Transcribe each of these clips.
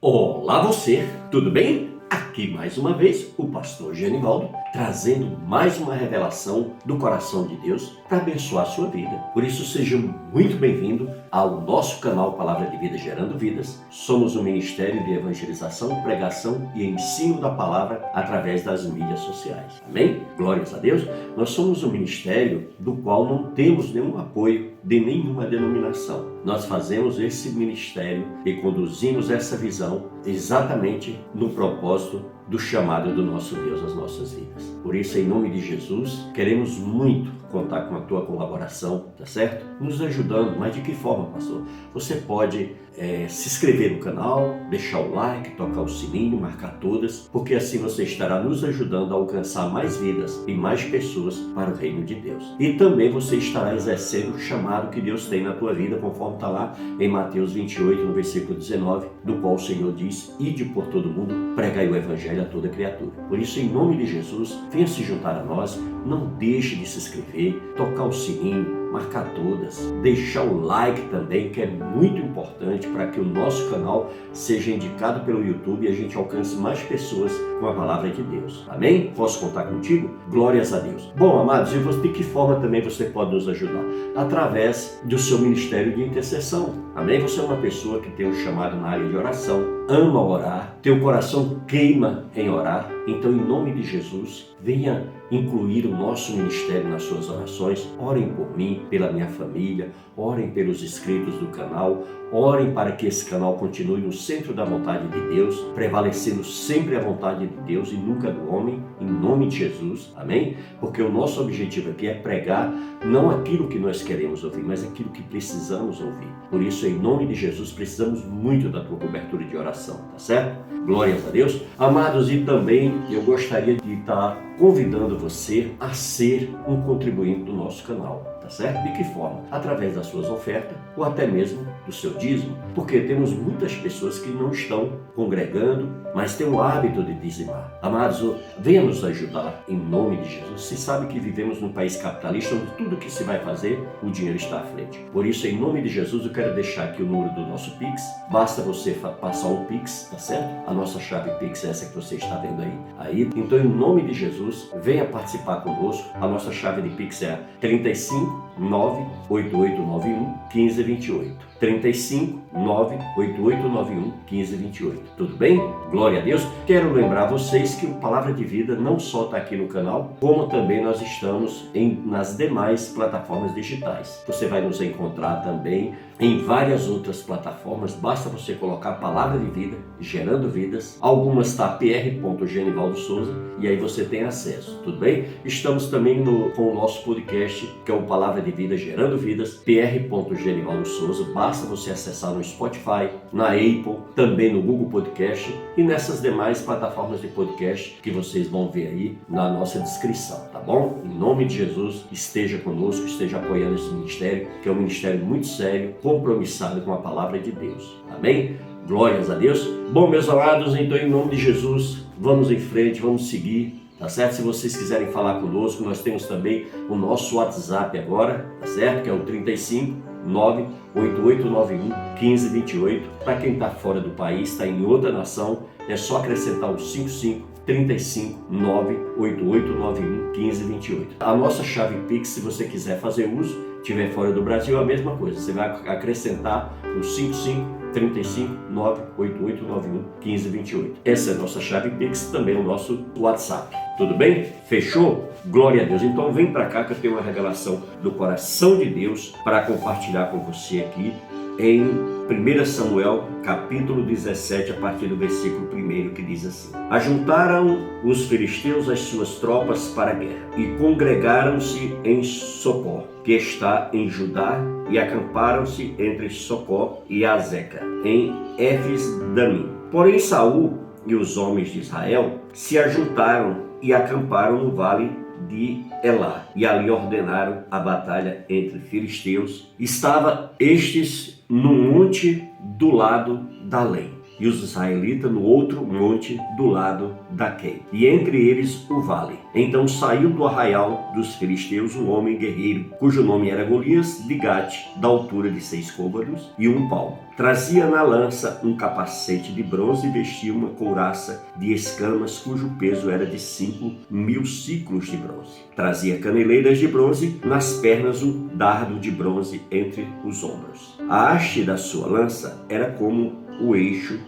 Olá você, tudo bem? Aqui mais uma vez o pastor Genivaldo trazendo mais uma revelação do coração de Deus para abençoar a sua vida. Por isso seja muito bem-vindo ao nosso canal Palavra de Vida Gerando Vidas. Somos um ministério de evangelização, pregação e ensino da palavra através das mídias sociais. Amém? Glórias a Deus. Nós somos um ministério do qual não temos nenhum apoio de nenhuma denominação. Nós fazemos esse ministério e conduzimos essa visão exatamente no propósito do chamado do nosso Deus às nossas vidas. Por isso, em nome de Jesus, queremos muito contar com a tua colaboração, tá certo? Nos ajudando, mas de que forma, pastor? Você pode se inscrever no canal, deixar o like, tocar o sininho, marcar todas, porque assim você estará nos ajudando a alcançar mais vidas e mais pessoas para o reino de Deus. E também você estará exercendo o chamado que Deus tem na tua vida, conforme está lá em Mateus 28, no versículo 19, do qual o Senhor diz: ide por todo mundo, pregai o evangelho a toda criatura. Por isso, em nome de Jesus, venha se juntar a nós, não deixe de se inscrever, tocar o sininho, marcar todas, deixar o like também, que é muito importante para que o nosso canal seja indicado pelo YouTube e a gente alcance mais pessoas com a palavra de Deus. Amém? Posso contar contigo? Glórias a Deus. Bom, amados, e de que forma também você pode nos ajudar? Através do seu ministério de intercessão. Amém? Você é uma pessoa que tem um chamado na área de oração, ama orar, teu coração queima em orar. Então, em nome de Jesus, venha incluir o nosso ministério nas suas orações. Orem por mim, pela minha família, orem pelos inscritos do canal, orem para que esse canal continue no centro da vontade de Deus, prevalecendo sempre a vontade de Deus e nunca do homem, em nome de Jesus, amém? Porque o nosso objetivo aqui é pregar não aquilo que nós queremos ouvir, mas aquilo que precisamos ouvir. Por isso, em nome de Jesus, precisamos muito da tua cobertura de oração, tá certo? Glórias a Deus. Amados, e também eu gostaria de estar convidando você a ser um contribuinte do nosso canal, tá certo? De que forma? Através das suas ofertas ou até mesmo do seu dízimo, porque temos muitas pessoas que não estão congregando, mas têm o hábito de dizimar. Amados, venha nos ajudar em nome de Jesus. Você sabe que vivemos num país capitalista onde tudo que se vai fazer, o dinheiro está à frente. Por isso, em nome de Jesus, eu quero deixar aqui o número do nosso Pix. Basta você passar um Pix, tá certo? A nossa chave Pix é essa que você está vendo aí. Então, em nome de Jesus, venha participar conosco. A nossa chave de Pix é 35 98891 1528. 35 98891 1528. Tudo bem? Glória a Deus. Quero lembrar vocês que o Palavra de Vida não só está aqui no canal, como também nós estamos nas demais plataformas digitais. Você vai nos encontrar também em várias outras plataformas. Basta você colocar Palavra de Vida, Gerando Vidas. Algumas está pr.genivaldo Souza e aí você tem acesso. Tudo bem? Estamos também com o nosso podcast, que é o Palavra de Vida Gerando Vidas, pr.genivaldo Souza. Basta você acessar no Spotify, na Apple, também no Google Podcast e nessas demais plataformas de podcast que vocês vão ver aí na nossa descrição, tá bom? Em nome de Jesus, esteja conosco, esteja apoiando esse ministério, que é um ministério muito sério, compromissado com a palavra de Deus. Amém? Glórias a Deus. Bom, meus amados, então em nome de Jesus, vamos em frente, vamos seguir. Tá certo? Se vocês quiserem falar conosco, nós temos também o nosso WhatsApp agora, tá certo? Que é o 35 98891 1528. Para quem está fora do país, está em outra nação, é só acrescentar o 55 35 98891 1528. A nossa chave Pix, se você quiser fazer uso, estiver fora do Brasil, é a mesma coisa. Você vai acrescentar o 55 35 98891 1528. Essa é a nossa chave Pix, também o nosso WhatsApp. Tudo bem? Fechou? Glória a Deus. Então vem para cá que eu tenho uma revelação do coração de Deus para compartilhar com você aqui em 1 Samuel, capítulo 17, a partir do versículo 1, que diz assim: ajuntaram os filisteus as suas tropas para a guerra e congregaram-se em Socó, que está em Judá, e acamparam-se entre Socó e Azeca, em Éfes-Damim. Porém Saul e os homens de Israel se ajuntaram e acamparam no vale de Elá, e ali ordenaram a batalha entre filisteus. Estava estes no monte do lado da lei. e os israelitas no outro monte do lado daquele, e entre eles o vale. Então saiu do arraial dos filisteus um homem guerreiro, cujo nome era Golias de Gate, da altura de 6 côvados e 1 palmo. Trazia na lança um capacete de bronze e vestia uma couraça de escamas, cujo peso era de 5.000 ciclos de bronze. Trazia caneleiras de bronze, nas pernas um dardo de bronze entre os ombros. A haste da sua lança era como o eixo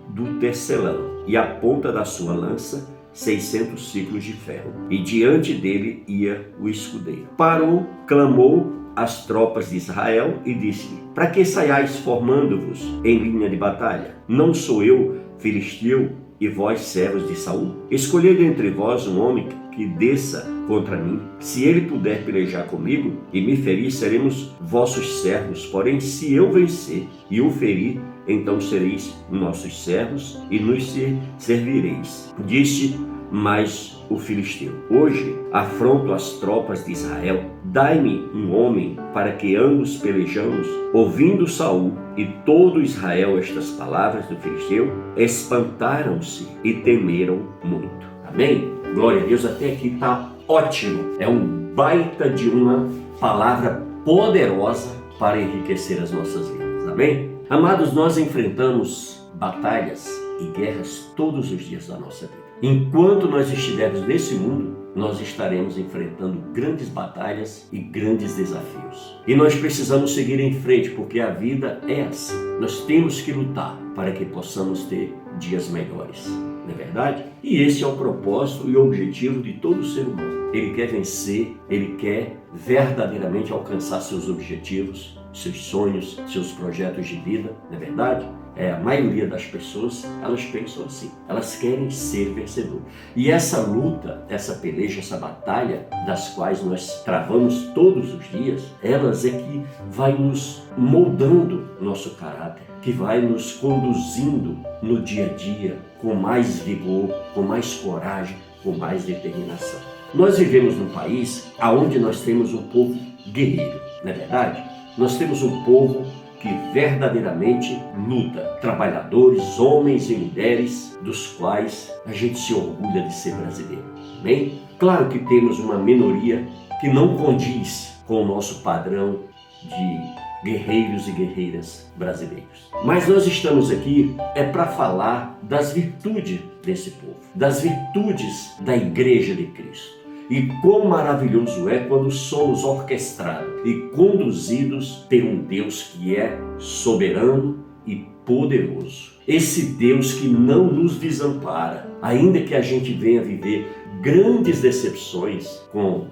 do tecelão, e a ponta da sua lança 600 ciclos de ferro. E diante dele ia o escudeiro. Parou, clamou as tropas de Israel e disse-lhe: para que saiais formando-vos em linha de batalha? Não sou eu filisteu e vós servos de Saul? Escolhei dentre vós um homem que desça contra mim. Se ele puder pelejar comigo e me ferir, seremos vossos servos. Porém, se eu vencer e o ferir, então sereis nossos servos e nos servireis. Disse mais o filisteu: hoje afronto as tropas de Israel. Dai-me um homem para que ambos pelejamos. Ouvindo Saul e todo Israel estas palavras do filisteu, espantaram-se e temeram muito. Amém? Glória a Deus, até aqui está ótimo. É um baita de uma palavra poderosa para enriquecer as nossas vidas. Amém? Amados, nós enfrentamos batalhas e guerras todos os dias da nossa vida. Enquanto nós estivermos nesse mundo, nós estaremos enfrentando grandes batalhas e grandes desafios. E nós precisamos seguir em frente, porque a vida é assim. Nós temos que lutar para que possamos ter dias melhores. Não é verdade? E esse é o propósito e o objetivo de todo ser humano. Ele quer vencer, ele quer verdadeiramente alcançar seus objetivos, seus sonhos, seus projetos de vida. Não é verdade? A maioria das pessoas, elas pensam assim, elas querem ser vencedor. E essa luta, essa peleja, essa batalha, das quais nós travamos todos os dias, elas é que vai nos moldando nosso caráter, que vai nos conduzindo no dia a dia com mais vigor, com mais coragem, com mais determinação. Nós vivemos num país onde nós temos um povo guerreiro, não é verdade? Nós temos um povo que verdadeiramente luta, trabalhadores, homens e mulheres, dos quais a gente se orgulha de ser brasileiro. Bem, claro que temos uma minoria que não condiz com o nosso padrão de guerreiros e guerreiras brasileiros. Mas nós estamos aqui para falar das virtudes desse povo, das virtudes da Igreja de Cristo. E quão maravilhoso é quando somos orquestrados e conduzidos por um Deus que é soberano e poderoso. Esse Deus que não nos desampara, ainda que a gente venha viver grandes decepções com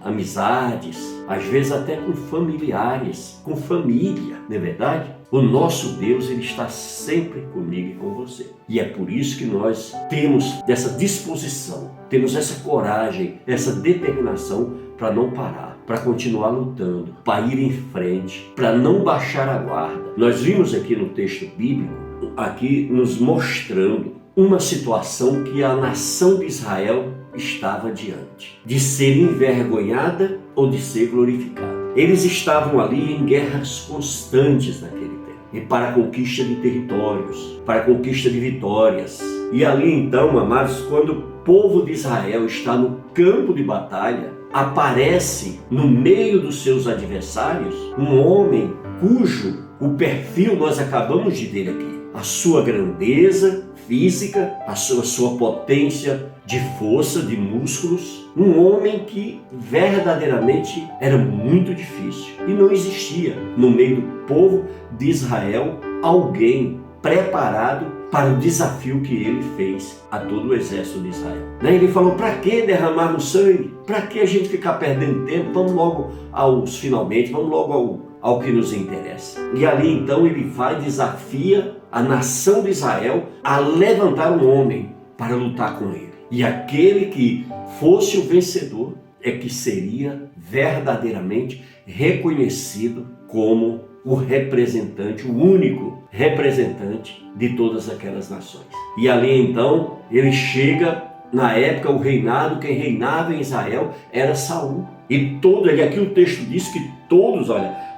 amizades, às vezes até com familiares, com família, não é verdade? O nosso Deus, ele está sempre comigo e com você. E é por isso que nós temos essa disposição, temos essa coragem, essa determinação para não parar, para continuar lutando, para ir em frente, para não baixar a guarda. Nós vimos aqui no texto bíblico, aqui nos mostrando uma situação que a nação de Israel estava diante, de ser envergonhada ou de ser glorificada. Eles estavam ali em guerras constantes naquele tempo, e para a conquista de territórios, para a conquista de vitórias. E ali então, amados, quando o povo de Israel está no campo de batalha, aparece no meio dos seus adversários um homem cujo o perfil nós acabamos de ver aqui. A sua grandeza física, a sua potência de força, de músculos. Um homem que verdadeiramente era muito difícil. E não existia no meio do povo de Israel alguém preparado para o desafio que ele fez a todo o exército de Israel. Ele falou: para que derramarmos sangue? Para que a gente ficar perdendo tempo? Vamos logo aos finalmente, vamos logo ao que nos interessa. E ali então ele vai e desafia a nação de Israel a levantar um homem para lutar com ele. E aquele que fosse o vencedor é que seria verdadeiramente reconhecido como o representante, o único representante de todas aquelas nações. E ali então ele chega, na época o reinado, quem reinava em Israel era Saul. E aqui o texto diz que todos,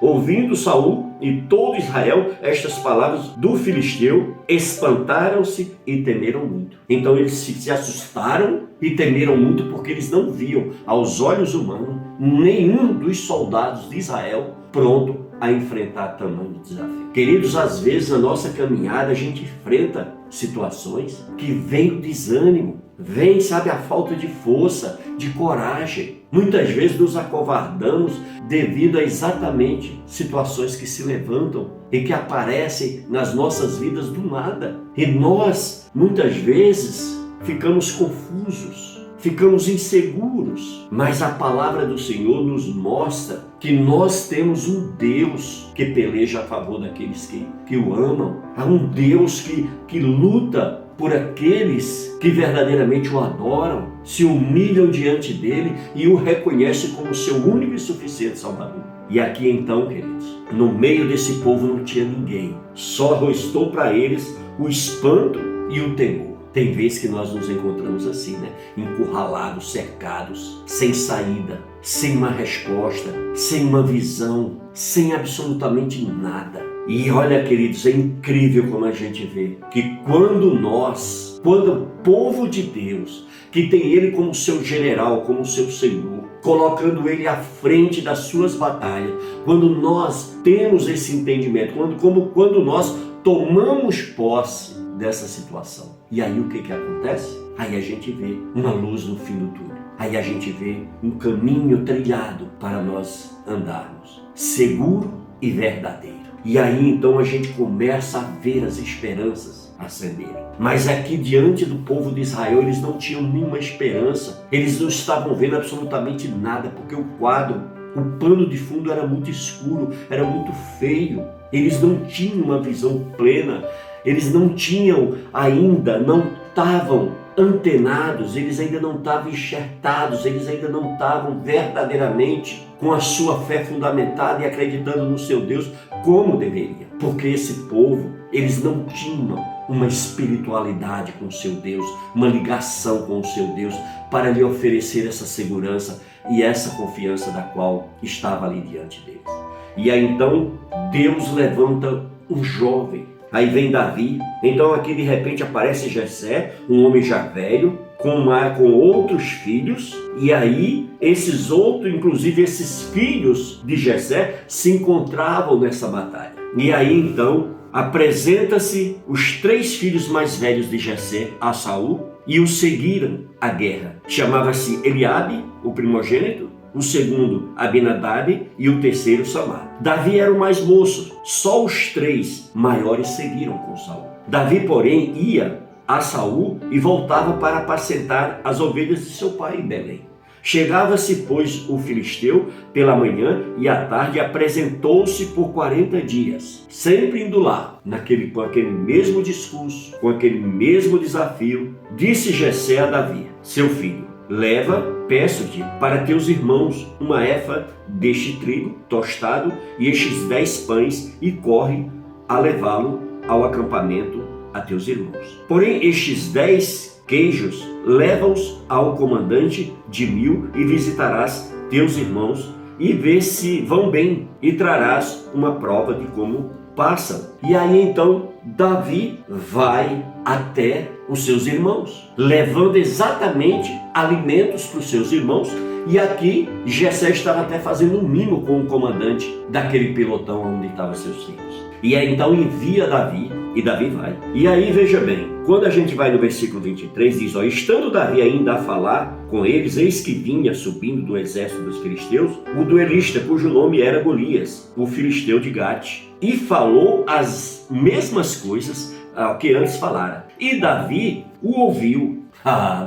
ouvindo Saul e todo Israel estas palavras do filisteu, espantaram-se e temeram muito. Então eles se assustaram e temeram muito, porque eles não viam aos olhos humanos nenhum dos soldados de Israel pronto a enfrentar tamanho desafio. Queridos, às vezes na nossa caminhada a gente enfrenta situações que vem o desânimo, vem, sabe, a falta de força, de coragem. Muitas vezes nos acovardamos devido a exatamente situações que se levantam e que aparecem nas nossas vidas do nada. E nós, muitas vezes, ficamos confusos, ficamos inseguros. Mas a palavra do Senhor nos mostra que nós temos um Deus que peleja a favor daqueles que o amam. Há um Deus que luta por aqueles que verdadeiramente o adoram, se humilham diante dele e o reconhecem como seu único e suficiente Salvador. E aqui então, queridos, no meio desse povo não tinha ninguém, só restou para eles o espanto e o temor. Tem vezes que nós nos encontramos assim, né? Encurralados, cercados, sem saída, sem uma resposta, sem uma visão, sem absolutamente nada. E olha, queridos, é incrível como a gente vê que quando o povo de Deus, que tem Ele como seu general, como seu Senhor, colocando Ele à frente das suas batalhas, quando nós temos esse entendimento, quando nós tomamos posse dessa situação. E aí o que acontece? Aí a gente vê uma luz no fim do túnel. Aí a gente vê um caminho trilhado para nós andarmos, seguro e verdadeiro. E aí então a gente começa a ver as esperanças acenderem. Mas aqui diante do povo de Israel eles não tinham nenhuma esperança. Eles não estavam vendo absolutamente nada, porque o pano de fundo era muito escuro, era muito feio. Eles não tinham uma visão plena. Eles não tinham ainda, não estavam antenados, eles ainda não estavam enxertados, eles ainda não estavam verdadeiramente com a sua fé fundamentada e acreditando no seu Deus como deveria. Porque esse povo, eles não tinham uma espiritualidade com o seu Deus, uma ligação com o seu Deus para lhe oferecer essa segurança e essa confiança da qual estava ali diante deles. E aí então Deus levanta um jovem. Aí vem Davi, então aqui de repente aparece Jessé, um homem já velho, com outros filhos, e aí inclusive esses filhos de Jessé se encontravam nessa batalha. E aí então apresenta-se os 3 filhos mais velhos de Jessé a Saul e o seguiram à guerra. Chamava-se Eliabe, o primogênito, o segundo Abinadab e o terceiro Samar. Davi era o mais moço, só os 3 maiores seguiram com Saul. Davi, porém, ia a Saul e voltava para apacentar as ovelhas de seu pai em Belém. Chegava-se, pois, o filisteu pela manhã e à tarde apresentou-se por 40 dias, sempre indo lá, com aquele mesmo discurso, com aquele mesmo desafio. Disse Jessé a Davi, seu filho: peço-te para teus irmãos uma efa deste trigo tostado e estes 10 pães, e corre a levá-lo ao acampamento a teus irmãos. Porém, estes 10 queijos leva-os ao comandante de 1000 e visitarás teus irmãos e vê se vão bem e trarás uma prova de como passam. E aí então Davi vai até os seus irmãos, levando exatamente alimentos para os seus irmãos. E aqui Jessé estava até fazendo um mimo com o comandante daquele pelotão onde estavam seus filhos. E aí então envia Davi, e Davi vai. E aí veja bem, quando a gente vai no versículo 23, diz: estando Davi ainda a falar com eles, eis que vinha subindo do exército dos filisteus o duelista, cujo nome era Golias, o filisteu de Gate, e falou as mesmas coisas que antes falara. E Davi o ouviu.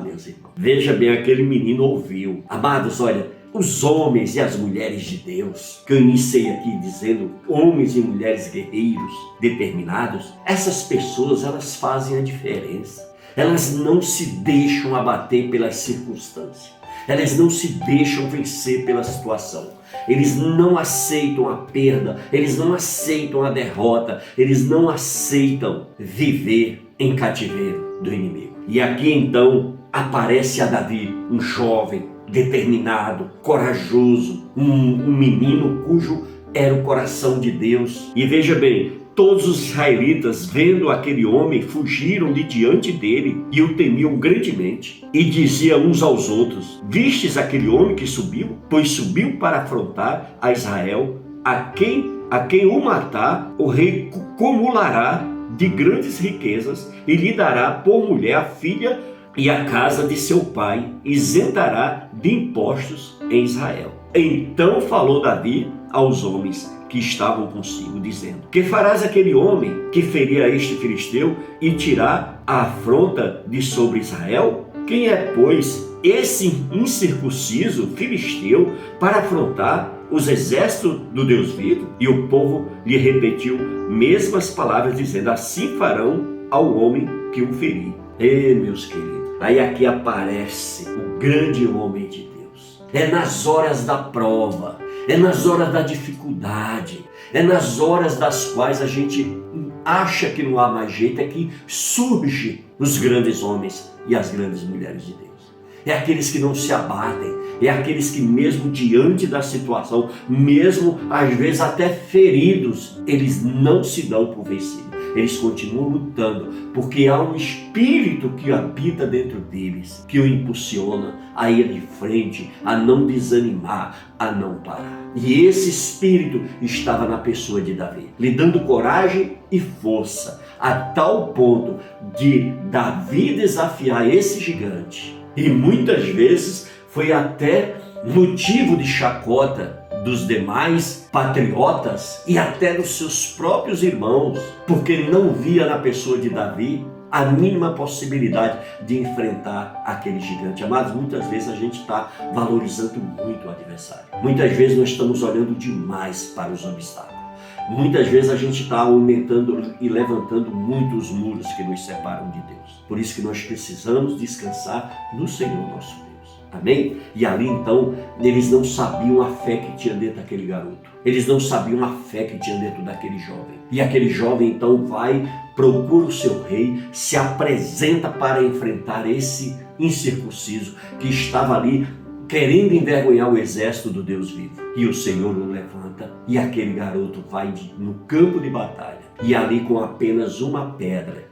Meus irmãos, veja bem, aquele menino ouviu. Amados, olha, os homens e as mulheres de Deus, que eu iniciei aqui dizendo homens e mulheres guerreiros, determinados, essas pessoas, elas fazem a diferença. Elas não se deixam abater pelas circunstâncias. Elas não se deixam vencer pela situação. Eles não aceitam a perda, eles não aceitam a derrota, eles não aceitam viver em cativeiro do inimigo. E aqui então aparece a Davi, um jovem, determinado, corajoso, um menino cujo era o coração de Deus. E veja bem, todos os israelitas, vendo aquele homem, fugiram de diante dele e o temiam grandemente. E diziam uns aos outros: vistes aquele homem que subiu? Pois subiu para afrontar a Israel. A quem o matar, o rei cumulará de grandes riquezas e lhe dará por mulher a filha e a casa de seu pai, isentará de impostos em Israel. Então falou Davi aos homens que estavam consigo, dizendo: que farás aquele homem que ferir a este filisteu e tirar a afronta de sobre Israel? Quem é, pois, esse incircunciso filisteu para afrontar os exércitos do Deus vivo? E o povo lhe repetiu mesmas palavras, dizendo: assim farão ao homem que o ferir. Meus queridos, aí aqui aparece o grande homem de Deus. É nas horas da prova, é nas horas da dificuldade, é nas horas das quais a gente acha que não há mais jeito, é que surgem os grandes homens e as grandes mulheres de Deus. É aqueles que não se abatem, é aqueles que mesmo diante da situação, mesmo às vezes até feridos, eles não se dão por vencidos. Eles continuam lutando, porque há um espírito que habita dentro deles, que o impulsiona a ir em frente, a não desanimar, a não parar. E esse espírito estava na pessoa de Davi, lhe dando coragem e força, a tal ponto de Davi desafiar esse gigante. E muitas vezes foi até motivo de chacota dos demais patriotas e até dos seus próprios irmãos, porque ele não via na pessoa de Davi a mínima possibilidade de enfrentar aquele gigante. Amados, muitas vezes a gente está valorizando muito o adversário. Muitas vezes nós estamos olhando demais para os obstáculos. Muitas vezes a gente está aumentando e levantando muitos muros que nos separam de Deus. Por isso que nós precisamos descansar no Senhor nosso Deus. Amém? E ali então, eles não sabiam a fé que tinha dentro daquele garoto. Eles não sabiam a fé que tinha dentro daquele jovem. E aquele jovem então vai, procura o seu rei, se apresenta para enfrentar esse incircunciso que estava ali querendo envergonhar o exército do Deus vivo. E o Senhor o levanta e aquele garoto vai no campo de batalha. E ali com apenas uma pedra,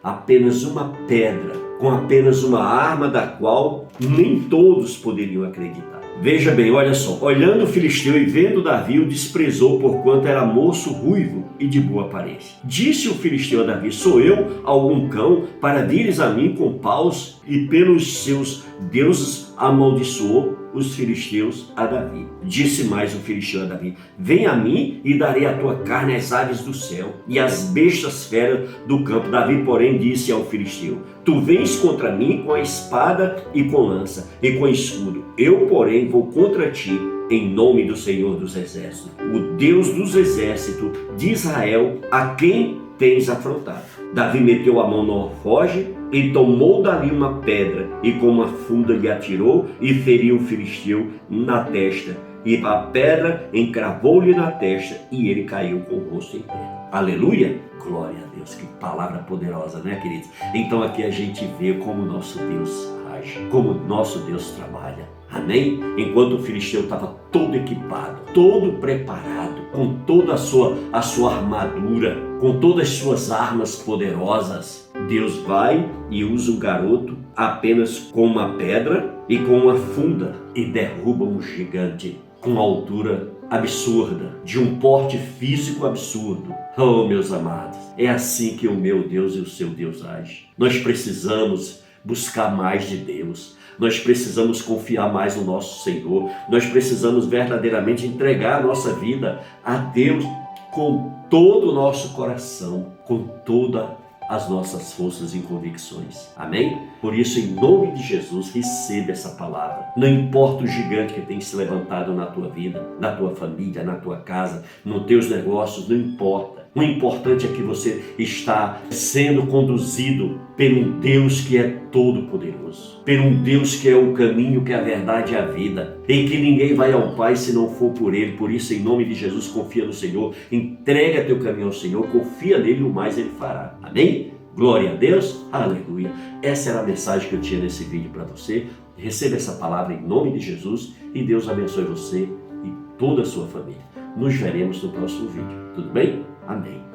com apenas uma arma da qual nem todos poderiam acreditar. Veja bem, olha só, olhando o filisteu e vendo Davi, o desprezou, porquanto era moço, ruivo e de boa aparência. Disse o filisteu a Davi: sou eu algum cão para vires a mim com paus? E pelos seus deuses amaldiçoou os filisteus a Davi. Disse mais o filisteu a Davi: vem a mim e darei a tua carne às aves do céu e às bestas feras do campo. Davi, porém, disse ao filisteu: tu vens contra mim com a espada e com lança e com escudo. Eu, porém, vou contra ti em nome do Senhor dos Exércitos, o Deus dos Exércitos de Israel, a quem tens afrontado. Davi meteu a mão no alforje e tomou dali uma pedra e com uma funda lhe atirou e feriu o filisteu na testa. E a pedra encravou-lhe na testa e ele caiu com o rosto em terra. Aleluia! Glória a Deus, que palavra poderosa, né, queridos? Então aqui a gente vê como nosso Deus age, como nosso Deus trabalha. Amém? Enquanto o filisteu estava todo equipado, todo preparado, com toda a sua armadura, com todas as suas armas poderosas, Deus vai e usa um garoto apenas com uma pedra e com uma funda e derruba um gigante com altura absurda, de um porte físico absurdo. Oh, meus amados, é assim que o meu Deus e o seu Deus age. Nós precisamos buscar mais de Deus. Nós precisamos confiar mais no nosso Senhor. Nós precisamos verdadeiramente entregar a nossa vida a Deus com todo o nosso coração, com toda as nossas forças e convicções. Amém? Por isso, em nome de Jesus, receba essa palavra. Não importa o gigante que tem se levantado na tua vida, na tua família, na tua casa, nos teus negócios, não importa. O importante é que você está sendo conduzido pelo Deus que é todo-poderoso, pelo Deus que é o caminho, que é a verdade e a vida, em que ninguém vai ao Pai se não for por Ele. Por isso, em nome de Jesus, confia no Senhor, entrega teu caminho ao Senhor, confia nele e o mais Ele fará. Amém? Glória a Deus, aleluia. Essa era a mensagem que eu tinha nesse vídeo para você. Receba essa palavra em nome de Jesus e Deus abençoe você e toda a sua família. Nos veremos no próximo vídeo. Tudo bem? Amém.